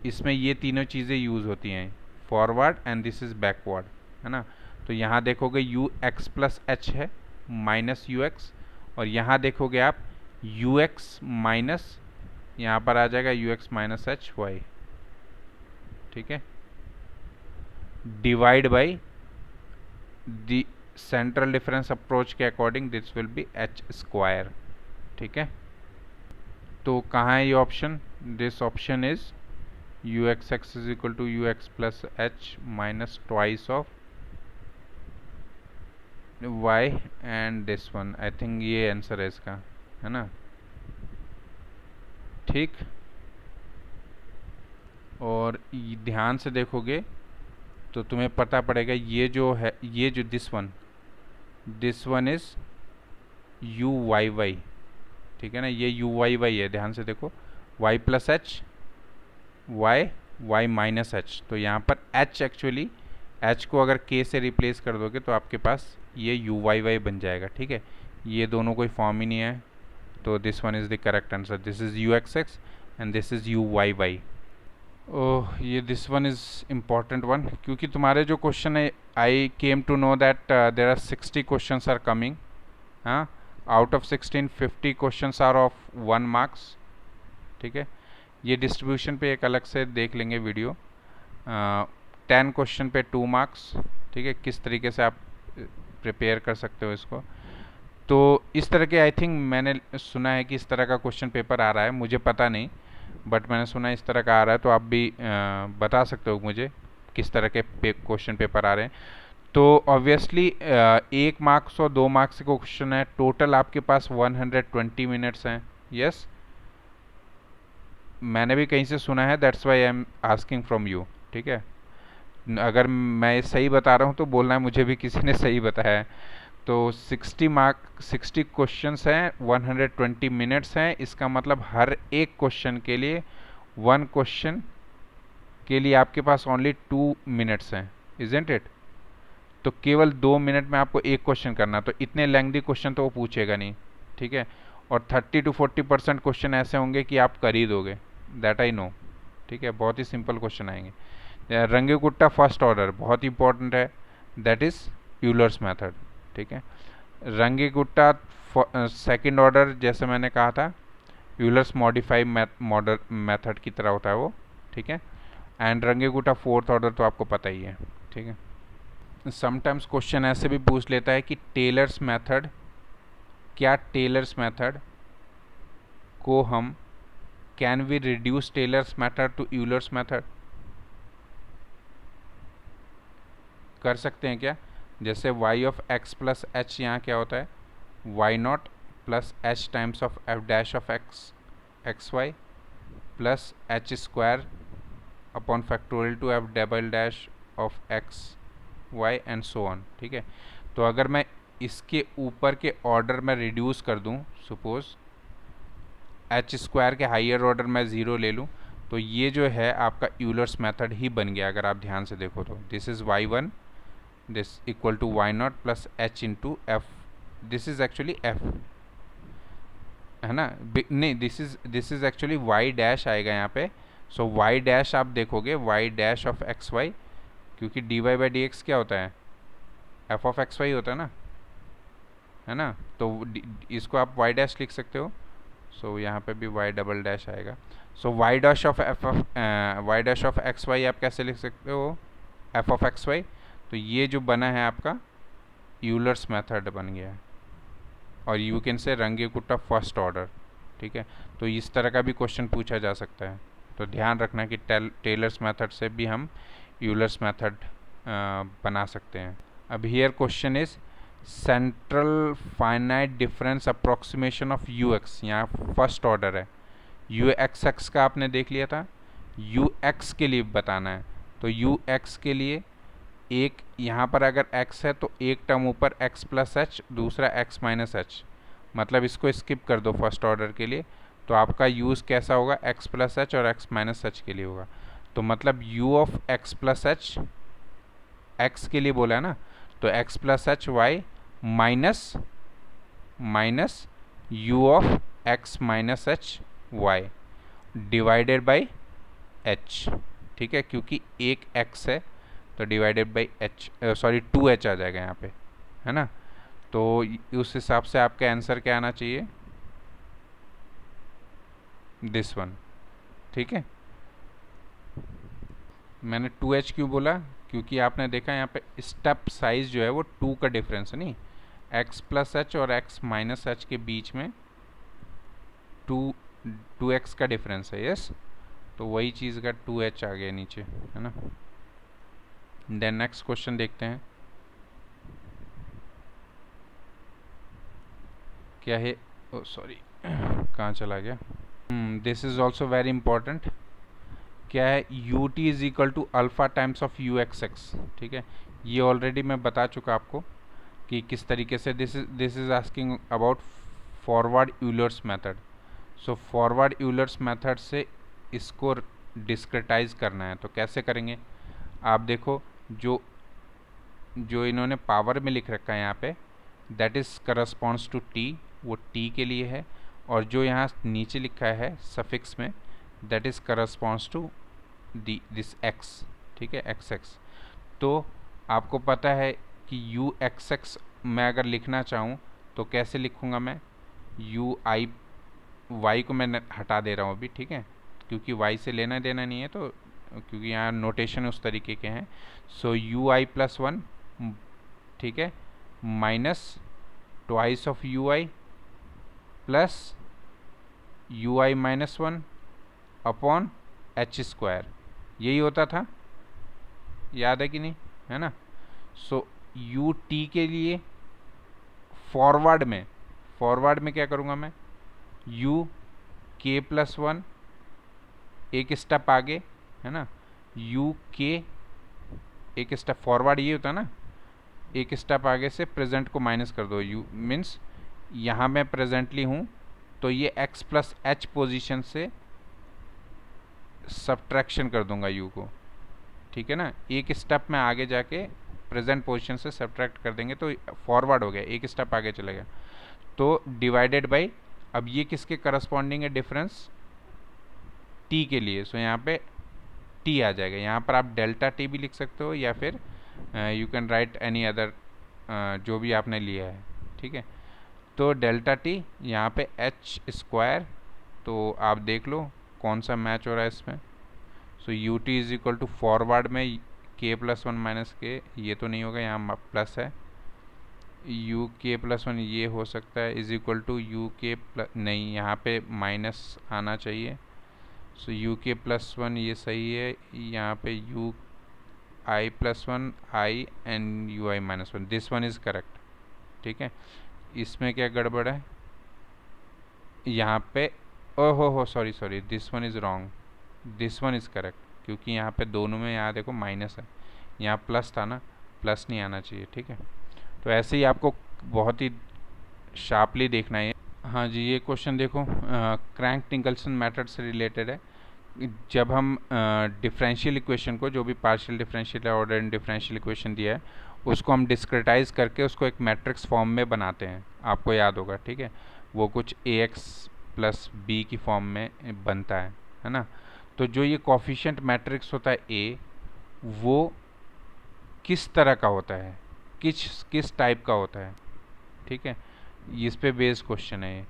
इसमें ये तीनों चीज़ें यूज़ होती हैं, forward and this is backward, है ना। तो यहाँ देखोगे यू एक्स प्लस एच है माइनस यू एक्स, और यहाँ देखोगे आप यू एक्स माइनस, यहाँ पर आ जाएगा u x minus H y, ठीक है, divide by the central difference approach के according this will be h square, ठीक है। तो कहाँ है ये option, this option is u x x is equal to you x plus H minus twice of y and this one. I think ये आंसर है इसका, है ना? ठीक। और ध्यान से देखोगे तो तुम्हें पता पड़ेगा ये जो है, ये जो this one is u y y, ठीक है ना? ये यू वाई वाई है, ध्यान से देखो, y plus H, Y minus h. तो यहाँ पर एच एक्चुअली, एच को अगर के से रिप्लेस कर दोगे तो आपके पास ये यू वाई वाई बन जाएगा, ठीक है? ये दोनों कोई फॉर्म ही नहीं है, तो this one is the correct answer. This is u x x and this is u y y. Oh, ये this one is important one, क्योंकि तुम्हारे जो क्वेश्चन है, I came to know that there are 60 question are coming. हाँ, out of 16 50 question are of 1 marks, ठीक है? ये डिस्ट्रीब्यूशन पे एक अलग से देख लेंगे वीडियो। 10 क्वेश्चन पे 2 मार्क्स, ठीक है? किस तरीके से आप प्रिपेयर कर सकते हो इसको। तो इस तरह के, आई थिंक मैंने सुना है कि इस तरह का क्वेश्चन पेपर आ रहा है, मुझे पता नहीं, बट मैंने सुना है इस तरह का आ रहा है। तो आप भी बता सकते हो मुझे किस तरह के क्वेश्चन पेपर आ रहे हैं। तो ऑब्वियसली 1 मार्क्स और 2 मार्क्स का क्वेश्चन है, टोटल आपके पास 120 मिनट्स हैं। यस, मैंने भी कहीं से सुना है, that's why I am asking from you, ठीक है? अगर मैं सही बता रहा हूँ तो बोलना है मुझे भी किसी ने सही बताया है। तो 60 क्वेश्चंस हैं, 120 मिनट्स हैं। इसका मतलब हर एक क्वेश्चन के लिए, 1 क्वेश्चन के लिए आपके पास ओनली 2 मिनट्स हैं, इजंट इट? तो केवल 2 मिनट में आपको एक क्वेश्चन करना, तो इतने लेंथी क्वेश्चन तो वो पूछेगा नहीं, ठीक है? और 30 to 40% क्वेश्चन ऐसे होंगे कि आप कर ही दोगे, दैट आई नो, ठीक है? बहुत ही सिंपल क्वेश्चन आएंगे। रंगे कुट्टा फर्स्ट ऑर्डर बहुत इंपॉर्टेंट है, दैट इज़ यूलर्स मेथड, ठीक है? रंगे कुट्टा सेकेंड ऑर्डर, जैसे मैंने कहा था, यूलर्स मॉडिफाइड मेथड की तरह होता है वो, ठीक है? एंड रंगे कुट्टा फोर्थ ऑर्डर तो आपको पता ही है, ठीक है? समटाइम्स क्वेश्चन ऐसे भी पूछ लेता है कि टेलर्स मेथड, क्या टेलर्स मेथड को हम, can we reduce Taylor's method to Euler's method, कर सकते हैं क्या? जैसे y of x plus h, यहाँ क्या होता है, y not plus h times of f dash of x y plus h square upon factorial two f double dash of x y and so on, ठीक है? तो अगर मैं इसके ऊपर के ऑर्डर में रिड्यूस कर दूं, सपोज एच स्क्वायर के हाइयर ऑर्डर में 0 ले लूं, तो ये जो है आपका यूलर्स मेथड ही बन गया। अगर आप ध्यान से देखो तो this is y1, this equal to y not plus H into F, this is actually F, है ना? नहीं, this is actually y dash आएगा यहाँ पे। सो y डैश आप देखोगे, y dash of x Y, क्योंकि dy बाई डी एक्स क्या होता है, f ऑफ एक्स वाई होता है ना? तो इसको आप y डैश लिख सकते हो। सो यहाँ पे भी y डबल डैश आएगा। So y dash of y dash of x Y आप कैसे लिख सकते हो, f ऑफ एक्स वाई। तो ये जो बना है आपका यूलर्स मेथड बन गया है, और you can say range कुट्टा first order, ठीक है? तो इस तरह का भी क्वेश्चन पूछा जा सकता है। तो ध्यान रखना कि टेलर्स मेथड से भी हम यूलर्स मेथड बना सकते हैं। अब here question is central finite difference approximation of you x, यहाँ फर्स्ट ऑर्डर है। यू एक्स एक्स का आपने देख लिया था, यू एक्स के लिए बताना है। तो यू एक्स के लिए एक यहाँ पर अगर x है तो एक टर्म ऊपर x प्लस एच, दूसरा x माइनस एच, मतलब इसको स्किप कर दो फर्स्ट ऑर्डर के लिए। तो आपका यूज़ कैसा होगा, x प्लस एच और x माइनस एच के लिए होगा। तो मतलब u of x plus H, x के लिए बोला है ना, तो x plus H Y minus u of x minus H Y divided by h, ठीक है? क्योंकि एक x है तो divided by H, sorry 2h आ जाएगा यहाँ पे, है ना? तो उस हिसाब से आपका आंसर क्या आना चाहिए, दिस वन, ठीक है? मैंने 2h क्यों बोला, क्योंकि आपने देखा यहाँ पे स्टेप साइज जो है वो 2 का डिफरेंस है, नहीं, x प्लस एच और x माइनस एच के बीच में 2x का डिफरेंस है। यस, तो वही चीज़ का 2h आ गया नीचे, है ना। देन नेक्स्ट क्वेश्चन देखते हैं क्या है। ओ सॉरी, कहाँ चला गया। This is also very important. क्या है, U T is equal to alpha times of you x X. ठीक है, ये ऑलरेडी मैं बता चुका आपको कि किस तरीके से this is asking about forward Euler's method. So forward Euler's method से इसको डिस्क्रेटाइज करना है, तो कैसे करेंगे आप देखो। जो जो इन्होंने पावर में लिख रखा है यहाँ पे, that is corresponds to T, वो टी के लिए है। और जो यहाँ नीचे लिखा है सफिक्स में, that is corresponds to this X. ठीक है, एक्स एक्स। तो आपको पता है कि यू एक्स एक्स मैं अगर लिखना चाहूँ तो कैसे लिखूँगा मैं, यू आई, वाई को मैं हटा दे रहा हूँ अभी, ठीक है, क्योंकि वाई से लेना देना नहीं है, तो क्योंकि यहाँ नोटेशन उस तरीके के हैं। So you I plus one, ठीक है, minus twice of you I plus you I minus one upon H square, यही होता था, याद है कि नहीं, है ना। सो यू टी के लिए फॉरवर्ड में क्या करूँगा मैं, यू के प्लस वन, एक स्टेप आगे, है ना, यू के एक स्टेप फॉरवर्ड, ये होता ना, एक स्टेप आगे से प्रेजेंट को माइनस कर दो। यू मीन्स यहाँ मैं प्रेजेंटली हूँ, तो ये x प्लस एच पोजिशन से सब्ट्रैक्शन कर दूंगा u को, ठीक है ना। एक स्टेप में आगे जाके प्रेजेंट पोजीशन से सब्ट्रैक्ट कर देंगे तो फॉरवर्ड हो गया, एक स्टेप आगे चला गया। तो डिवाइडेड बाई, अब ये किसके करस्पॉन्डिंग है डिफरेंस, t के लिए। सो यहाँ पे t आ जाएगा। यहाँ पर आप डेल्टा t भी लिख सकते हो, या फिर you can right any other जो भी आपने लिया है, ठीक है। तो डेल्टा t यहाँ पे एच स्क्वायर, तो आप देख लो कौन सा मैच हो रहा है इसमें। So U T is equal to forward में के प्लस वन माइनस के, ये तो नहीं होगा, यहाँ प्लस है, यू के प्लस वन ये हो सकता है, इज इक्वल टू यू के प्लस, नहीं यहाँ पे माइनस आना चाहिए। सो यू के प्लस वन ये सही है, यहाँ पे you I plus one I and you I minus one, this one is correct, ठीक है। इसमें क्या गड़बड़ है यहाँ पे, ओहो sorry this one is wrong, this one is correct, क्योंकि यहाँ पे दोनों में, यहाँ देखो माइनस है, यहाँ प्लस था ना, प्लस नहीं आना चाहिए, ठीक है। तो ऐसे ही आपको बहुत ही शार्पली देखना है। हाँ जी, ये क्वेश्चन देखो, क्रैंक निकल्सन मेथड से रिलेटेड है। जब हम डिफरेंशियल इक्वेशन को, जो भी पार्शियल डिफरेंशियल या ऑर्डर डिफरेंशियल इक्वेशन दिया है, उसको हम डिस्क्रेटाइज करके उसको एक मैट्रिक्स फॉर्म में बनाते हैं, आपको याद होगा, ठीक है। वो कुछ ए एक्स प्लस बी की फॉर्म में बनता है ना। तो जो ये कोफिशिएंट मैट्रिक्स होता है ए, वो किस तरह का होता है, किस टाइप का होता है, ठीक है, इस पे बेस्ड क्वेश्चन है ये।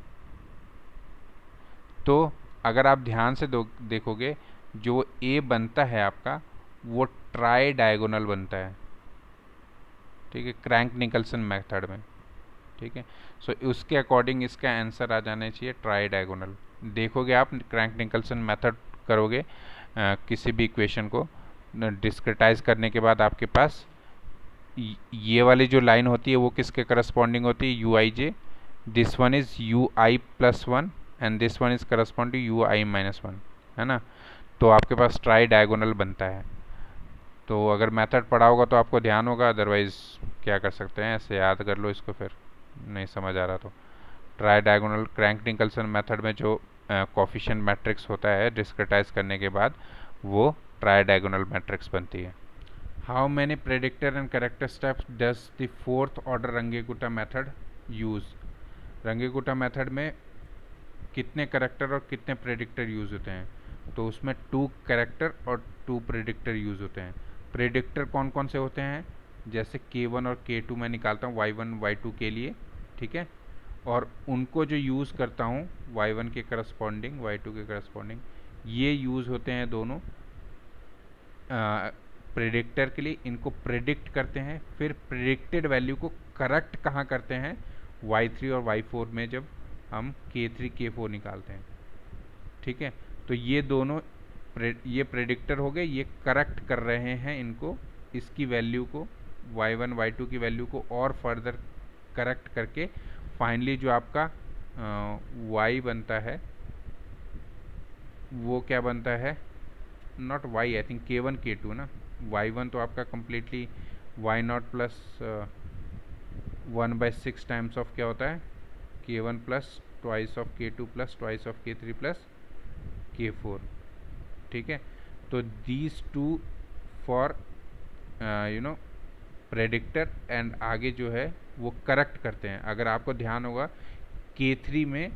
तो अगर आप ध्यान से देखोगे, जो ए बनता है आपका, वो ट्राई डायगोनल बनता है, ठीक है, क्रैंक निकल्सन मेथड में, ठीक है। सो उसके अकॉर्डिंग इसका आंसर आ जाना चाहिए ट्राई डायगोनल। देखोगे आप क्रैंक निकल्सन मेथड करोगे किसी भी इक्वेशन को डिस्क्रेटाइज करने के बाद, आपके पास ये वाली जो लाइन होती है वो किसके करस्पॉन्डिंग होती है, U I J, this one is U I plus one and this one is correspond to U I minus one, है ना। तो आपके पास ट्राई डायगोनल बनता है। तो अगर मेथड पढ़ा होगा तो आपको ध्यान होगा, अदरवाइज़ क्या कर सकते हैं, ऐसे याद कर लो इसको, फिर नहीं समझ आ रहा तो। Try diagonal crank Nicholson method में जो कोफिशिएंट मैट्रिक्स होता है डिस्क्रेटाइज करने के बाद, वो ट्राई डायगोनल मैट्रिक्स बनती है। How many predictor and corrector steps does the fourth order Runge Kutta method use. Runge Kutta method में कितने करेक्टर और कितने प्रेडिक्टर यूज़ होते हैं, तो उसमें 2 करेक्टर और 2 प्रेडिक्टर यूज़ होते हैं। प्रेडिक्टर कौन कौन से होते हैं, जैसे K1 और K2 मैं निकालता हूँ Y1 Y2 के लिए, ठीक है, और उनको जो यूज़ करता हूँ Y1 के करस्पॉन्डिंग Y2 के करस्पॉन्डिंग, ये यूज़ होते हैं दोनों प्रेडिक्टर के लिए। इनको प्रेडिक्ट करते हैं, फिर प्रेडिक्टेड वैल्यू को करेक्ट कहाँ करते हैं, Y3 और Y4 में, जब हम K3 K4 निकालते हैं, ठीक है। तो ये दोनों ये प्रेडिक्टर हो गए, ये करेक्ट कर रहे हैं इनको, इसकी वैल्यू को y1 y2 की वैल्यू को और फर्दर करेक्ट करके फाइनली जो आपका y बनता है वो क्या बनता है, not y, I think k1 k2 ना, y1 तो आपका completely y0 plus 1/6 times of क्या होता है k1 plus twice of k2 plus twice of k3 plus k4, ठीक है। तो these two for predictor and आगे जो है वो करेक्ट करते हैं। अगर आपको ध्यान होगा k3 में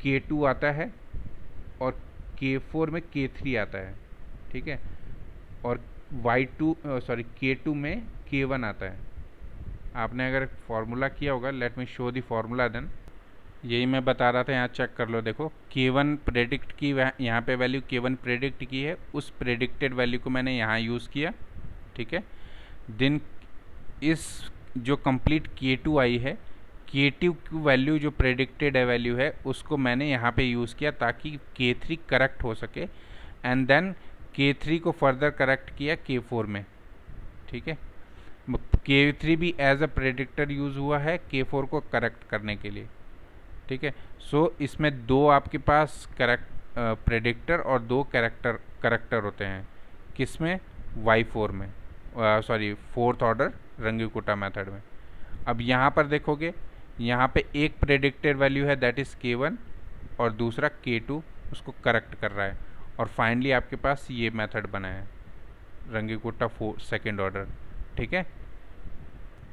k2 आता है और k4 में k3 आता है, ठीक है, और k2 में k1 आता है। आपने अगर फॉर्मूला किया होगा, let me show the formula then, यही मैं बता रहा था, यहाँ चेक कर लो, देखो k1 प्रेडिक्ट की, यहाँ पे वैल्यू k1 प्रेडिक्ट की है, उस प्रेडिक्टेड वैल्यू को मैंने यहाँ यूज़ किया, ठीक है। देन इस जो कंप्लीट k2 आई है, k2 की वैल्यू जो प्रेडिक्टेड है वैल्यू है उसको मैंने यहाँ पे यूज़ किया ताकि k3 करेक्ट हो सके, एंड देन k3 को फर्दर करेक्ट किया k4 में, ठीक है। k3 भी एज अ प्रेडिक्टर यूज़ हुआ है k4 को करेक्ट करने के लिए, ठीक है। सो इसमें दो आपके पास प्रेडिक्टर और दो करेक्टर होते हैं, किसमें, y4 में, सॉरी फोर्थ ऑर्डर रंगीकुटा मेथड में। अब यहाँ पर देखोगे, यहाँ पे एक प्रेडिक्टेड वैल्यू है दैट इज़ k1 और दूसरा k2 उसको करेक्ट कर रहा है, और फाइनली आपके पास ये मेथड बना है रंगीकुटा सेकेंड ऑर्डर, ठीक है।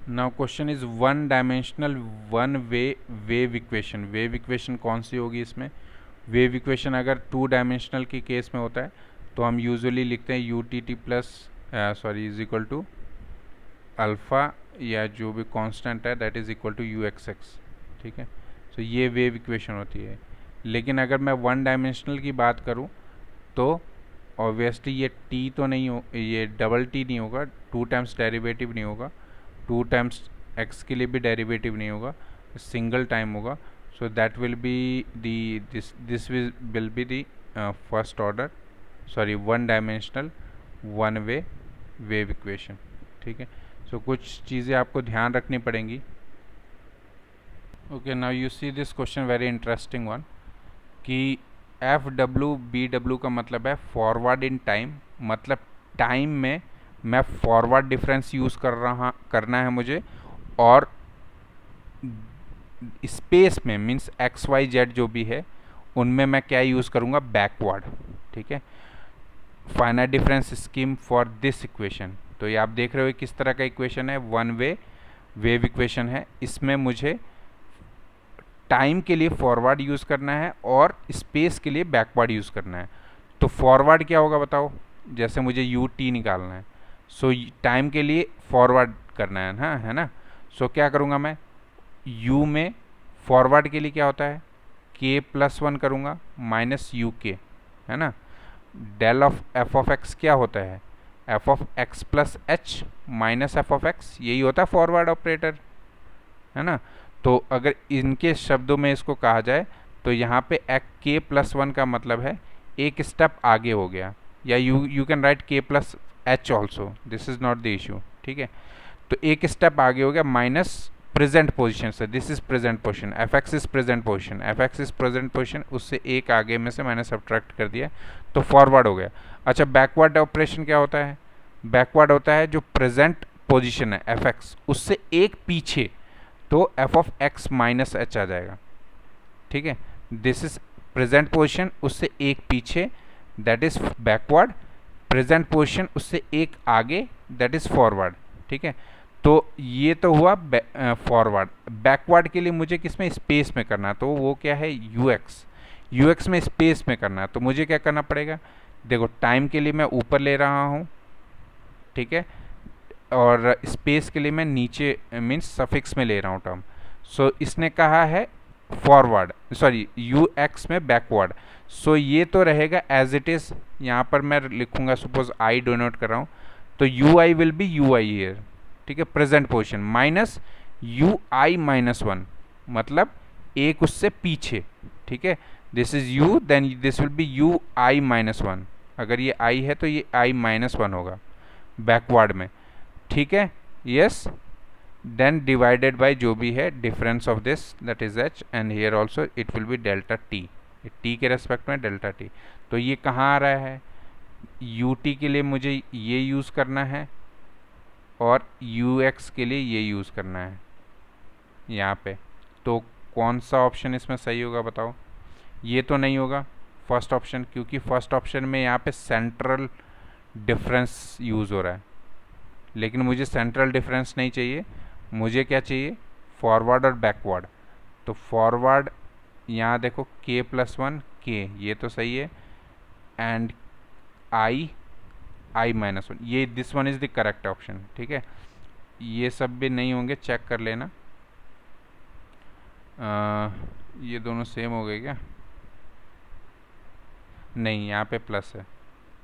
Now question is one dimensional one wave equation. Wave equation कौन सी होगी इसमें, वेव इक्वेशन अगर टू डायमेंशनल के केस में होता है तो हम यूजुअली लिखते हैं U T T plus sorry is equal to alpha या जो भी कांस्टेंट है that is equal to you x X, ठीक है। सो ये वेव इक्वेशन होती है। लेकिन अगर मैं वन डायमेंशनल की बात करूँ तो ऑब्वियसली ये टी तो नहीं हो, ये डबल टी नहीं होगा, 2 टाइम्स डेरिवेटिव नहीं होगा, 2 टाइम्स एक्स के लिए भी डेरिवेटिव नहीं होगा, सिंगल टाइम होगा। So that will be the this will be the first order sorry one dimensional one way wave equation, ठीक है। सो कुछ चीज़ें आपको ध्यान रखनी पड़ेंगी। Okay, now you see this question very interesting one, कि एफ डब्ल्यू बी डब्ल्यू का मतलब है फॉरवर्ड इन टाइम, मतलब टाइम में मैं फॉरवर्ड डिफरेंस यूज़ करना है मुझे, और स्पेस में मीन्स एक्स वाई जेड जो भी है उनमें मैं क्या यूज़ करूँगा, बैकवर्ड, ठीक है। Finite difference scheme for this equation. तो ये आप देख रहे हो किस तरह का इक्वेशन है, वन वे वेव इक्वेशन है। इसमें मुझे टाइम के लिए फॉरवर्ड यूज़ करना है और स्पेस के लिए बैकवर्ड यूज़ करना है। तो फॉरवर्ड क्या होगा बताओ, जैसे मुझे यू टी निकालना है, सो टाइम के लिए फॉरवर्ड करना है ना, है ना। सो क्या करूँगा मैं, u में फॉरवर्ड के लिए क्या होता है, k+1 करूँगा माइनस यू के, है ना। Del of F of x क्या होता है, F of x plus H minus F of X, यही होता है फॉरवर्ड ऑपरेटर, है ना। तो अगर इनके शब्दों में इसको कहा जाए तो यहाँ पे k+1 का मतलब है एक स्टेप आगे हो गया, या you can right k+h also, this is not the issue, ठीक है। तो एक स्टेप आगे हो गया माइनस प्रेजेंट पोजीशन से, this is present position, F x is present position, F x is present position, उससे एक आगे में से मैंने सब्ट्रैक्ट कर दिया तो फॉरवर्ड हो गया। अच्छा, बैकवर्ड ऑपरेशन क्या होता है, बैकवर्ड होता है जो प्रेजेंट पोजीशन है एफ एक्स उससे एक पीछे, तो f of x minus h आ जाएगा, ठीक है। दिस इज प्रेजेंट पोजीशन, उससे एक पीछे that is backward, present position उससे एक आगे दैट इज फॉरवर्ड, ठीक है। तो ये तो हुआ फॉरवर्ड। बैकवर्ड के लिए मुझे किस में, स्पेस में करना, तो वो क्या है यू एक्स में स्पेस में करना है। तो मुझे क्या करना पड़ेगा, देखो टाइम के लिए मैं ऊपर ले रहा हूँ, ठीक है, और स्पेस के लिए मैं नीचे मीन्स सफिक्स में ले रहा हूँ टर्म। सो इसने कहा है फॉरवर्ड, सॉरी यू एक्स में बैकवर्ड। सो ये तो रहेगा एज इट इज़, यहाँ पर मैं लिखूँगा, सपोज आई डोनोट कर रहा हूँ, तो U I will be U I here, ठीक है, present position minus U I -1 मतलब एक उससे पीछे, ठीक है। This is u, then this will be u i minus one. अगर ये i है तो ये i माइनस वन होगा बैकवर्ड में, ठीक है। यस, देन डिवाइडेड बाय जो भी है difference of this, that is h, and here also it will B delta t, t के रेस्पेक्ट में डेल्टा t। तो ये कहाँ आ रहा है, ut के लिए मुझे ये यूज़ करना है और ux के लिए ये यूज़ करना है यहाँ पे। तो कौन सा ऑप्शन इसमें सही होगा बताओ? ये तो नहीं होगा फर्स्ट ऑप्शन, क्योंकि फर्स्ट ऑप्शन में यहाँ पे सेंट्रल डिफरेंस यूज़ हो रहा है, लेकिन मुझे सेंट्रल डिफरेंस नहीं चाहिए, मुझे क्या चाहिए, फॉरवर्ड और बैकवर्ड। तो फॉरवर्ड यहाँ देखो k प्लस वन k, ये तो सही है, एंड i माइनस वन, ये this one is the correct option, ठीक है। ये सब भी नहीं होंगे, चेक कर लेना। ये दोनों सेम हो गए क्या? नहीं, यहाँ पे प्लस है,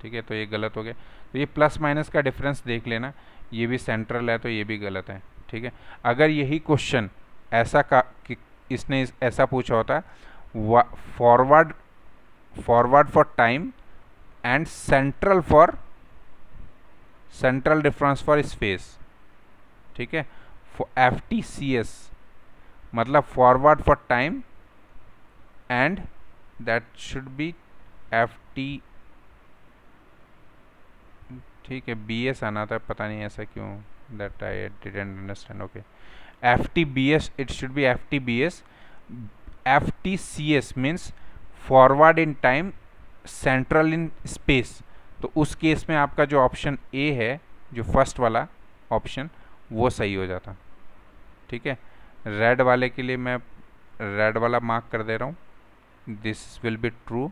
ठीक है, तो ये गलत हो गया। तो ये प्लस माइनस का डिफरेंस देख लेना, ये भी सेंट्रल है तो ये भी गलत है, ठीक है। अगर यही क्वेश्चन ऐसा का कि इसने ऐसा पूछा होता, forward for time and central difference for space, ठीक है, FTCS मतलब forward for time and that should be FT, ठीक है, BS आना था, पता नहीं ऐसा क्यों, that I didn't understand. Okay, FTBS, it should B FTBS। FTCS means forward in time, central in space. तो उस केस में आपका जो ऑप्शन ए है, जो फर्स्ट वाला ऑप्शन, वो सही हो जाता, ठीक है। रेड वाले के लिए मैं रेड वाला मार्क कर दे रहा हूँ, दिस विल बी ट्रू,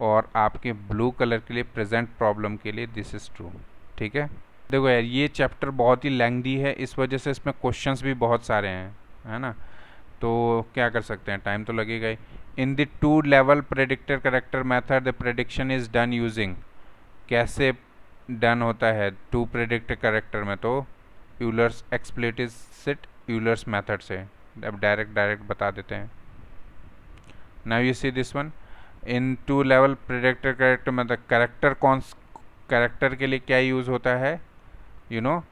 और आपके ब्लू कलर के लिए प्रेजेंट प्रॉब्लम के लिए दिस इज़ ट्रू, ठीक है। देखो यार, ये चैप्टर बहुत ही लेंथी है, इस वजह से इसमें क्वेश्चंस भी बहुत सारे हैं, है ना। तो क्या कर सकते हैं, टाइम तो लगेगा ही। In the two level predictor corrector method the prediction is done using, कैसे डन होता है टू प्रेडिक्टर करेक्टर में? तो यूलर्स एक्सप्लिसिट यूलर्स मेथड से, अब डायरेक्ट बता देते हैं। Now you see this one, in two level predictor corrector में द करेक्टर के लिए क्या यूज़ होता है, you know,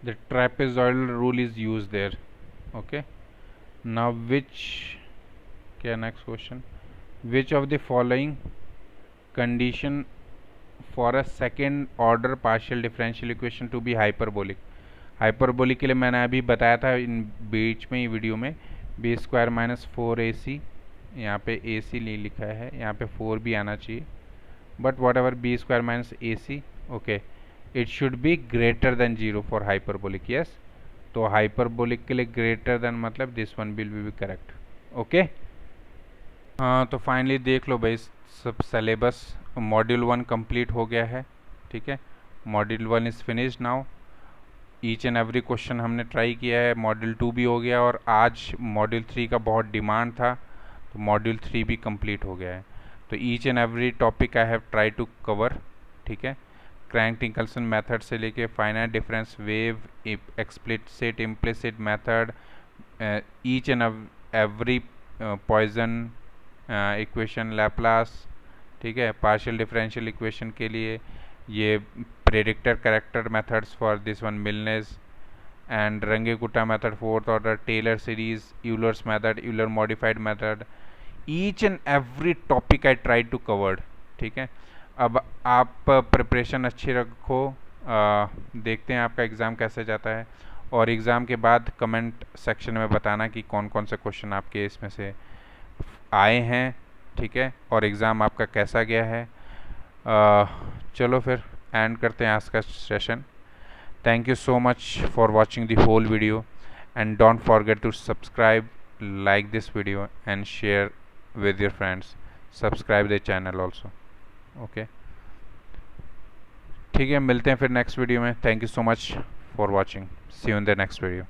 the trapezoidal rule is use there. Okay, now क्या next question, which of the following condition for a second order partial differential equation to be hyperbolic? Hyperbolic के लिए मैंने अभी बताया था इन बीच में ही वीडियो में, बी स्क्वायर माइनस 4ac, यहाँ पे ac लिखा है, यहाँ पे 4 भी आना चाहिए, but whatever, B square minus ac, okay, it should be greater than 0 for hyperbolic. Yes, तो हाइपरबोलिक के लिए ग्रेटर देन मतलब this one will be correct, okay. हाँ, तो फाइनली देख लो भाई, सब सिलेबस मॉड्यूल 1 कंप्लीट हो गया है, ठीक है। Module 1 is finished now, each and every question हमने ट्राई किया है, मॉड्यूल 2 भी हो गया, और आज मॉड्यूल 3 का बहुत डिमांड था, तो मॉड्यूल 3 भी कंप्लीट हो गया है। तो each and every topic I have try to cover, ठीक है। क्रैंक-निकल्सन मेथड से लेके finite difference, wave, explicit implicit method, each and every Poisson equation, Laplace, ठीक है, पार्शियल डिफरेंशियल इक्वेशन के लिए ये predictor corrector methods for this one, Milne's and Runge Kutta method, fourth order, Taylor series, Euler's method, Euler modified method, each and every topic I try to covered, ठीक है। अब आप प्रिपरेशन अच्छी रखो, देखते हैं आपका एग्ज़ाम कैसे जाता है, और एग्ज़ाम के बाद कमेंट सेक्शन में बताना कि कौन कौन से क्वेश्चन आपके इसमें से आए हैं, ठीक है, और एग्ज़ाम आपका कैसा गया है। चलो फिर एंड करते हैं आज का session. Thank you so much for watching the whole video, and don't forget to subscribe, like this video and share with your friends, subscribe the channel also, okay। ठीक है, मिलते हैं फिर नेक्स्ट वीडियो में। Thank you so much for watching, see you in the next video.